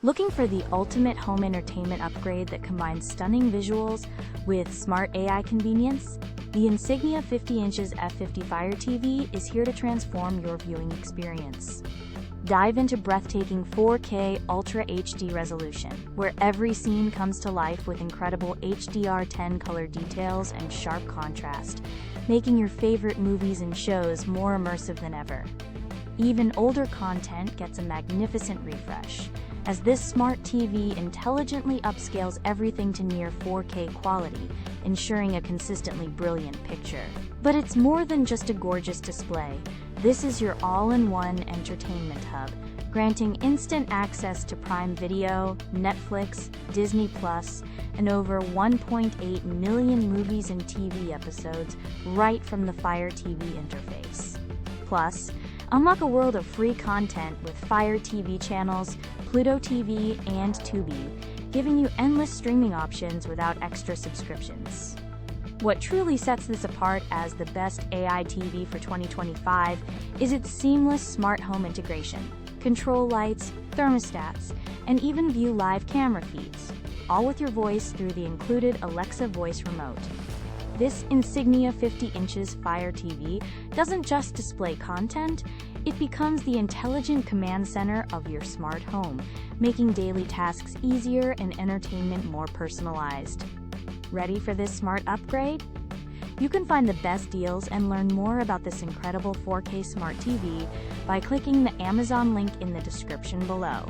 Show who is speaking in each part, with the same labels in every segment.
Speaker 1: Looking for the ultimate home entertainment upgrade that combines stunning visuals with smart AI convenience? The Insignia 50 inches F50 Fire TV is here to transform your viewing experience. Dive into breathtaking 4K Ultra HD resolution, where every scene comes to life with incredible HDR10 color details and sharp contrast, making your favorite movies and shows more immersive than ever. Even older content gets a magnificent refresh, as this smart TV intelligently upscales everything to near 4K quality, ensuring a consistently brilliant picture. But it's more than just a gorgeous display. This is your all-in-one entertainment hub, granting instant access to Prime Video, Netflix, Disney+, and over 1.8 million movies and TV episodes right from the Fire TV interface. Plus, unlock a world of free content with Fire TV channels, Pluto TV, and Tubi, giving you endless streaming options without extra subscriptions. What truly sets this apart as the best AI TV for 2025 is its seamless smart home integration. Control lights, thermostats, and even view live camera feeds, all with your voice through the included Alexa voice remote. This Insignia 50 inches Fire TV doesn't just display content, it becomes the intelligent command center of your smart home, making daily tasks easier and entertainment more personalized. Ready for this smart upgrade? You can find the best deals and learn more about this incredible 4K smart TV by clicking the Amazon link in the description below.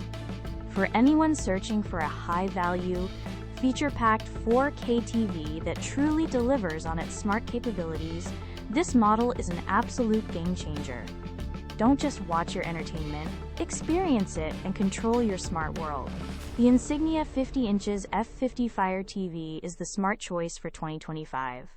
Speaker 1: For anyone searching for a high-value, feature-packed 4K TV that truly delivers on its smart capabilities, this model is an absolute game-changer. Don't just watch your entertainment, experience it and control your smart world. The Insignia 50 inches F50 Fire TV is the smart choice for 2025.